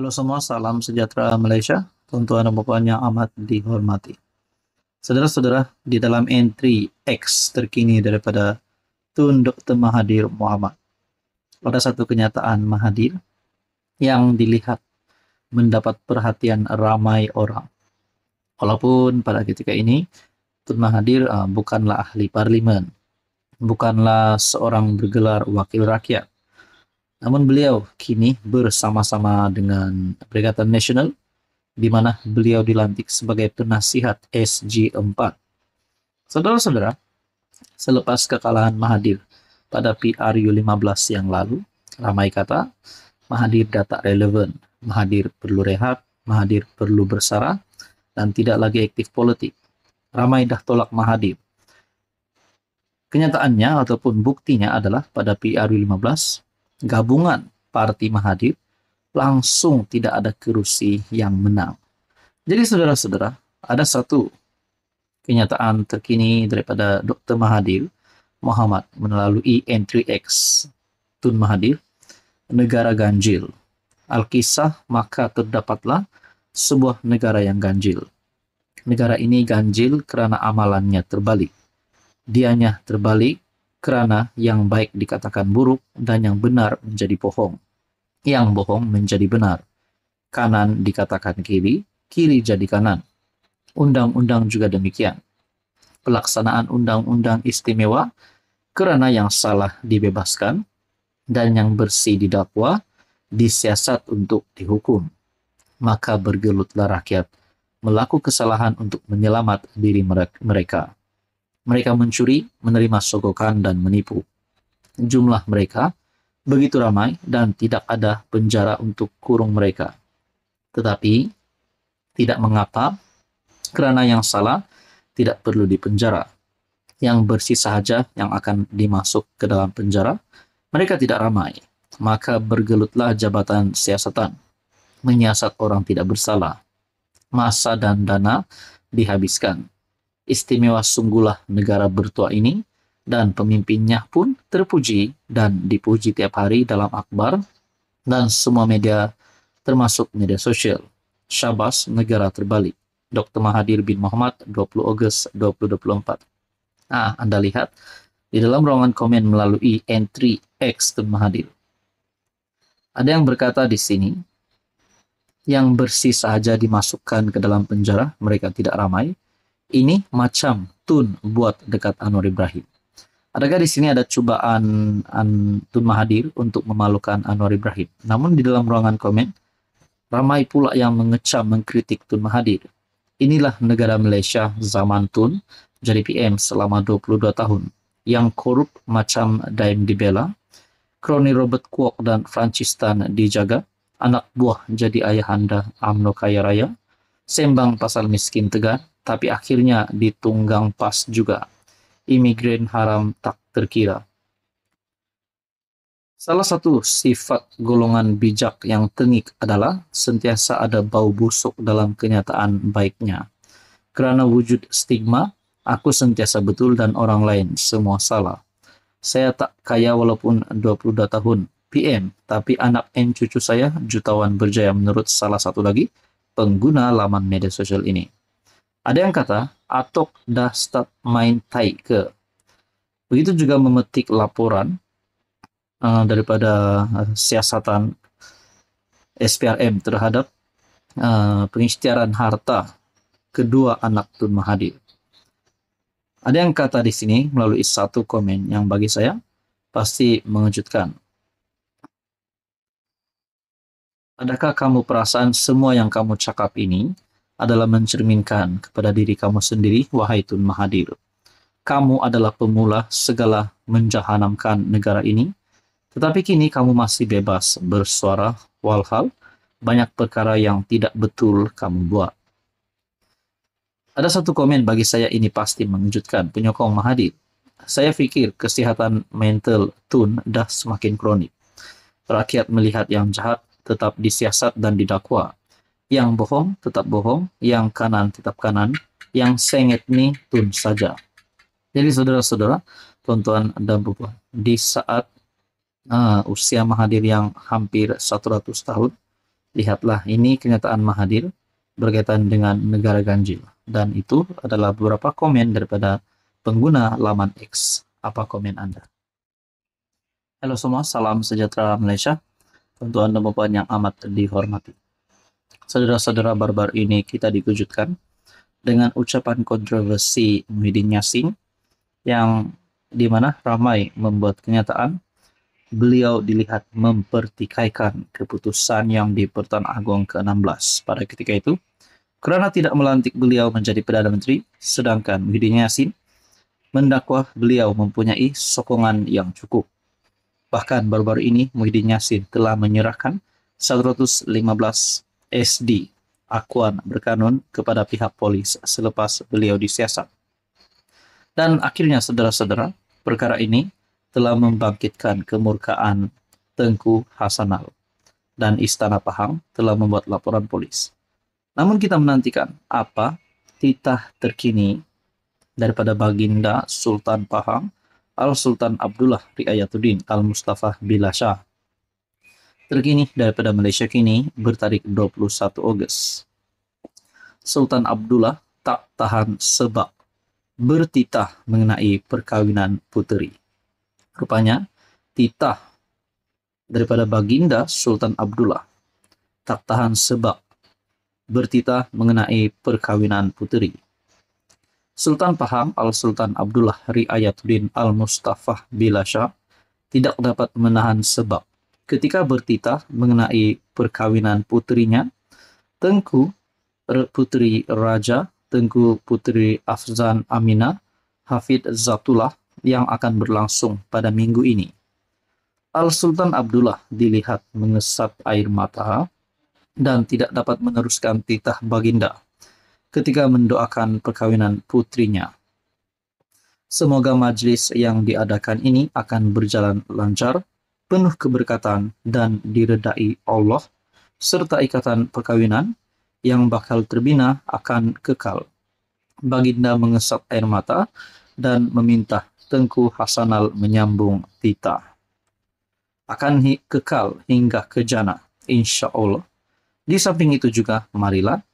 Halo semua, salam sejahtera Malaysia. Tuan-tuan dan puan yang amat dihormati. Saudara-saudara, di dalam entry X terkini daripada Tun Dr. Mahathir Mohamad, ada satu kenyataan Mahathir yang dilihat mendapat perhatian ramai orang. Walaupun pada ketika ini Tun Mahathir bukanlah ahli parlimen, bukanlah seorang bergelar wakil rakyat. Namun beliau kini bersama-sama dengan Perikatan Nasional, di mana beliau dilantik sebagai penasihat SG4. Saudara-saudara, selepas kekalahan Mahathir pada PRU 15 yang lalu, ramai kata Mahathir tak relevan, Mahathir perlu rehat, Mahathir perlu bersara, dan tidak lagi aktif politik. Ramai dah tolak Mahathir. Kenyataannya ataupun buktinya adalah pada PRU 15, gabungan Parti Mahathir langsung tidak ada kerusi yang menang. Jadi saudara-saudara, ada satu kenyataan terkini daripada Dr. Mahathir Mohamad melalui entry X Tun Mahathir, negara ganjil. Alkisah, maka terdapatlah sebuah negara yang ganjil. Negara ini ganjil kerana amalannya terbalik. Dianya terbalik kerana yang baik dikatakan buruk dan yang benar menjadi bohong. Yang bohong menjadi benar. Kanan dikatakan kiri, kiri jadi kanan. Undang-undang juga demikian. Pelaksanaan undang-undang istimewa kerana yang salah dibebaskan dan yang bersih didakwa, disiasat untuk dihukum. Maka bergelutlah rakyat melakukan kesalahan untuk menyelamat diri mereka. Mereka mencuri, menerima sogokan dan menipu. Jumlah mereka begitu ramai dan tidak ada penjara untuk kurung mereka. Tetapi tidak mengapa, kerana yang salah tidak perlu dipenjara. Yang bersih sahaja yang akan dimasuk ke dalam penjara. Mereka tidak ramai. Maka bergelutlah jabatan siasatan, menyiasat orang tidak bersalah. Masa dan dana dihabiskan. Istimewa sungguhlah negara bertuah ini, dan pemimpinnya pun terpuji dan dipuji tiap hari dalam akhbar dan semua media termasuk media sosial. Syabas negara terbalik. Dr. Mahathir bin Mohamad, 20 Ogos 2024. Anda lihat di dalam ruangan komen melalui entry X Tun Mahathir. Ada yang berkata di sini, yang bersih sahaja dimasukkan ke dalam penjara, mereka tidak ramai. Ini macam Tun buat dekat Anwar Ibrahim. Adakah di sini ada cubaan Tun Mahathir untuk memalukan Anwar Ibrahim? Namun di dalam ruangan komen, ramai pula yang mengecam, mengkritik Tun Mahathir. Inilah negara Malaysia zaman Tun jadi PM selama 22 tahun. Yang korup macam Daim dibela, kroni Robert Kwok dan Francis Tan dijaga, anak buah jadi ayahanda UMNO kaya raya, sembang pasal miskin tegar, tapi akhirnya ditunggang pas juga. Imigran haram tak terkira. Salah satu sifat golongan bijak yang tengik adalah sentiasa ada bau busuk dalam kenyataan baiknya. Kerana wujud stigma, aku sentiasa betul dan orang lain semua salah. Saya tak kaya walaupun 22 tahun PM, tapi anak dan cucu saya jutawan berjaya menurut salah satu lagi pengguna laman media sosial ini. Ada yang kata, Atok dah start main tai ke. Begitu juga memetik laporan daripada siasatan SPRM terhadap pengisytiharan harta kedua anak Tun Mahathir. Ada yang kata di sini melalui satu komen yang bagi saya pasti mengejutkan. Adakah kamu perasan semua yang kamu cakap ini adalah mencerminkan kepada diri kamu sendiri, wahai Tun Mahathir? Kamu adalah pemula segala menjahanamkan negara ini, tetapi kini kamu masih bebas bersuara walhal banyak perkara yang tidak betul kamu buat. Ada satu komen bagi saya ini pasti mengejutkan, penyokong Mahathir. Saya fikir kesihatan mental Tun dah semakin kronik. Rakyat melihat yang jahat tetap disiasat dan didakwa. Yang bohong tetap bohong, yang kanan tetap kanan, yang sengit ni Tun saja. Jadi saudara-saudara, tuan-tuan dan puan, di saat usia Mahathir yang hampir 100 tahun, Lihatlah, ini kenyataan Mahathir berkaitan dengan negara ganjil. Dan itu adalah beberapa komen daripada pengguna laman X. Apa komen Anda? Halo semua, salam sejahtera Malaysia. Tuan-tuan dan puan yang amat dihormati. Saudara-saudara, baru-baru ini kita dikejutkan dengan ucapan kontroversi Muhyiddin Yassin yang dimana ramai membuat kenyataan beliau dilihat mempertikaikan keputusan yang di Pertuan Agong ke-16 pada ketika itu kerana tidak melantik beliau menjadi Perdana Menteri, sedangkan Muhyiddin Yassin mendakwa beliau mempunyai sokongan yang cukup. Bahkan baru-baru ini Muhyiddin Yassin telah menyerahkan 115 SD akuan berkanun kepada pihak polis selepas beliau disiasat. Dan akhirnya saudara-saudara, perkara ini telah membangkitkan kemurkaan Tengku Hassanal dan Istana Pahang telah membuat laporan polis. Namun kita menantikan apa titah terkini daripada Baginda Sultan Pahang Al-Sultan Abdullah Riayatuddin Al-Mustafa Billah Shah. Terkini daripada Malaysia kini bertarik 21 Ogos. Sultan Abdullah tak tahan sebab bertitah mengenai perkawinan puteri. Rupanya titah daripada Baginda Sultan Abdullah tak tahan sebab bertitah mengenai perkawinan puteri. Sultan Pahang Al-Sultan Abdullah Riayatuddin Al-Mustafa Billah Shah tidak dapat menahan sebab ketika bertitah mengenai perkawinan puterinya, Tengku Puteri Raja, Tengku Puteri Afzan Aminah Hafid Zatullah yang akan berlangsung pada minggu ini. Al-Sultan Abdullah dilihat mengesat air mata dan tidak dapat meneruskan titah Baginda ketika mendoakan perkawinan putrinya. Semoga majlis yang diadakan ini akan berjalan lancar, penuh keberkatan dan diredai Allah, serta ikatan perkawinan yang bakal terbina akan kekal. Baginda mengesap air mata dan meminta Tengku Hassanal menyambung titah. Akan kekal hingga ke jannah, insya Allah. Di samping itu juga, marilah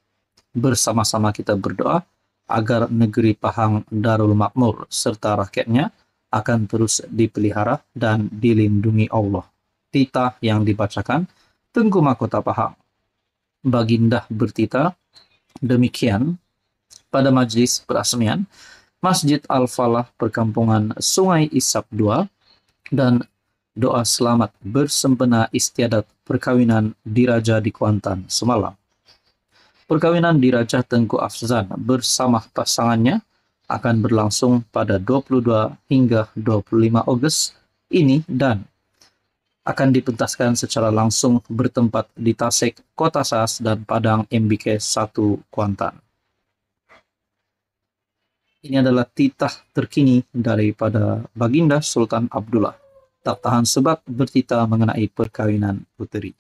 bersama-sama kita berdoa agar negeri Pahang Darul Makmur serta rakyatnya akan terus dipelihara dan dilindungi Allah. Titah yang dibacakan Tengku Mahkota Pahang. Baginda bertitah demikian pada majlis perasmian Masjid Al-Falah Perkampungan Sungai Isap II dan doa selamat bersempena istiadat perkawinan diraja di Kuantan semalam. Perkawinan diraja Tengku Afzan bersama pasangannya akan berlangsung pada 22 hingga 25 Ogos ini dan akan dipentaskan secara langsung bertempat di Tasik, Kota Sas dan Padang MBK 1 Kuantan. Ini adalah titah terkini daripada Baginda Sultan Abdullah. Tak tahan sebab bertitah mengenai perkawinan puteri.